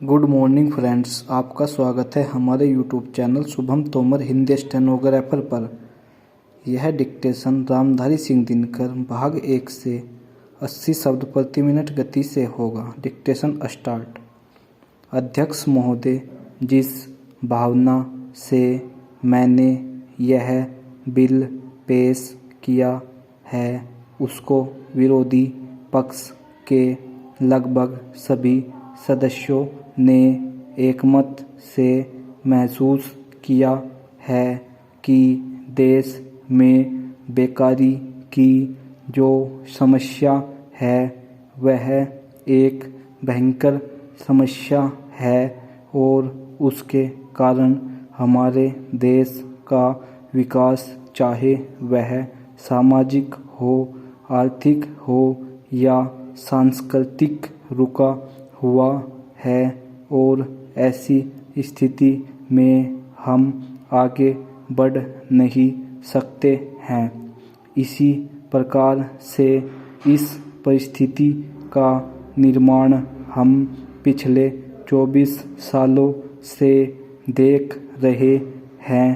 Good morning friends, आपका स्वागत है हमारे YouTube channel Shubham Tomar Hindi stenographer पर। यह डिक्टेशन रामधारी सिंह दिनकर भाग 1 से 80 शब्द प्रति मिनट गति से होगा। Dictation start. अध्यक्ष महोदय, जिस भावना से मैंने यह बिल पेश किया है उसको विरोधी पक्ष के लगभग सभी सदस्यों ने एकमत से महसूस किया है कि देश में बेकारी की जो समस्या है वह एक भयंकर समस्या है और उसके कारण हमारे देश का विकास, चाहे वह सामाजिक हो, आर्थिक हो या सांस्कृतिक, रुका हुआ है और ऐसी स्थिति में हम आगे बढ़ नहीं सकते हैं। इसी प्रकार से इस परिस्थिति का निर्माण हम पिछले 24 सालों से देख रहे हैं।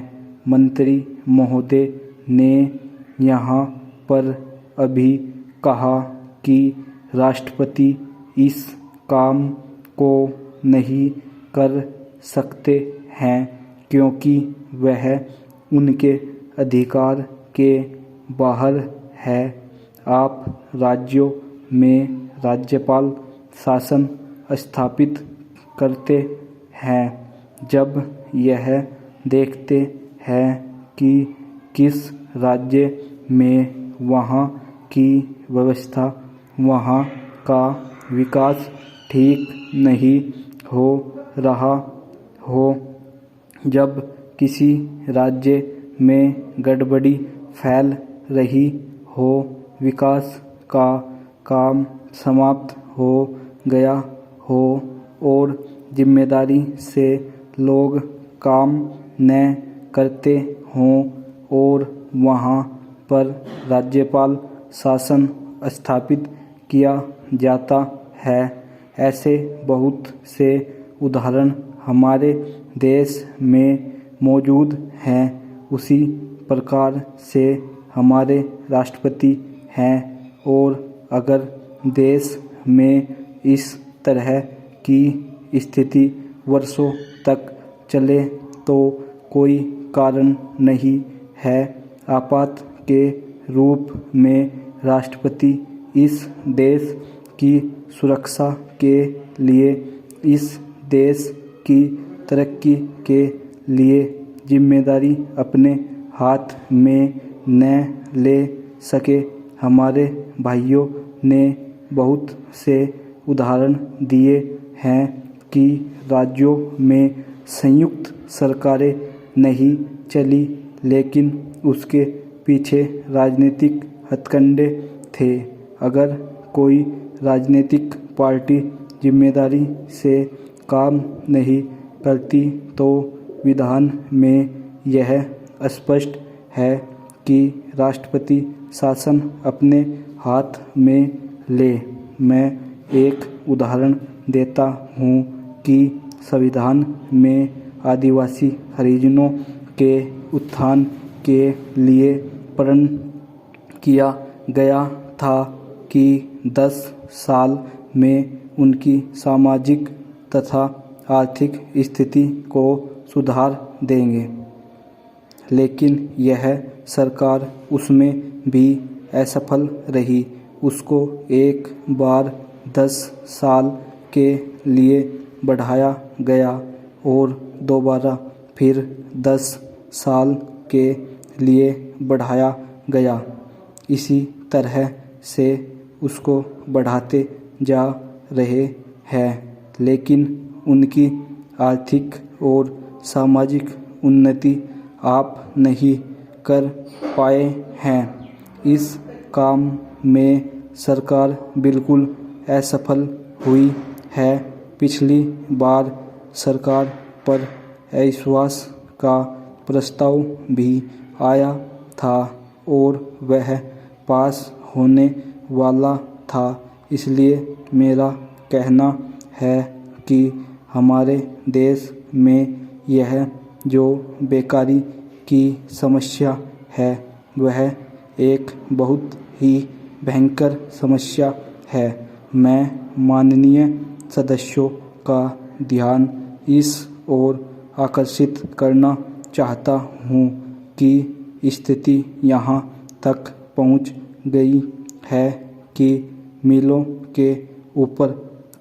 मंत्री महोदय ने यहाँ पर अभी कहा कि राष्ट्रपति इस काम को नहीं कर सकते हैं क्योंकि वह उनके अधिकार के बाहर है। आप राज्यों में राज्यपाल शासन स्थापित करते हैं। जब यह देखते हैं कि किस राज्य में वहाँ की व्यवस्था, वहाँ का विकास ठीक नहीं हो रहा हो, जब किसी राज्य में गड़बड़ी फैल रही हो, विकास का काम समाप्त हो गया हो और जिम्मेदारी से लोग काम न करते हों और वहाँ पर राज्यपाल शासन स्थापित किया जाता है। ऐसे बहुत से उदाहरण हमारे देश में मौजूद हैं। उसी प्रकार से हमारे राष्ट्रपति हैं और अगर देश में इस तरह की स्थिति वर्षों तक चले तो कोई कारण नहीं है आपात के रूप में राष्ट्रपति इस देश की सुरक्षा के लिए, इस देश की तरक्की के लिए जिम्मेदारी अपने हाथ में न ले सके। हमारे भाइयों ने बहुत से उदाहरण दिए हैं कि राज्यों में संयुक्त सरकारें नहीं चली, लेकिन उसके पीछे राजनीतिक हथकंडे थे। अगर कोई राजनीतिक पार्टी जिम्मेदारी से काम नहीं करती तो विधान में यह स्पष्ट है कि राष्ट्रपति शासन अपने हाथ में ले। मैं एक उदाहरण देता हूँ कि संविधान में आदिवासी हरिजनों के उत्थान के लिए प्रण किया गया था कि 10 साल में उनकी सामाजिक तथा आर्थिक स्थिति को सुधार देंगे, लेकिन यह सरकार उसमें भी असफल रही। उसको एक बार 10 साल के लिए बढ़ाया गया और दोबारा फिर 10 साल के लिए बढ़ाया गया। इसी तरह से उसको बढ़ाते जा रहे हैं, लेकिन उनकी आर्थिक और सामाजिक उन्नति आप नहीं कर पाए हैं। इस काम में सरकार बिल्कुल असफल हुई है। पिछली बार सरकार पर अविश्वास का प्रस्ताव भी आया था और वह पास होने वाला था। इसलिए मेरा कहना है कि हमारे देश में यह जो बेकारी की समस्या है वह एक बहुत ही भयंकर समस्या है। मैं माननीय सदस्यों का ध्यान इस ओर आकर्षित करना चाहता हूँ कि स्थिति यहाँ तक पहुँच गई है कि मिलों के ऊपर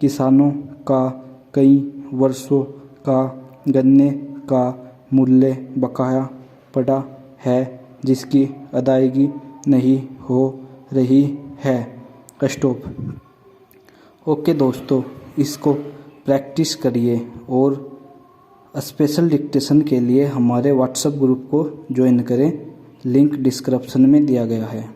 किसानों का कई वर्षों का गन्ने का मूल्य बकाया पड़ा है, जिसकी अदायगी नहीं हो रही है। स्टॉप। ओके दोस्तों, इसको प्रैक्टिस करिए और स्पेशल डिक्टेशन के लिए हमारे व्हाट्सएप ग्रुप को ज्वाइन करें। लिंक डिस्क्रिप्शन में दिया गया है।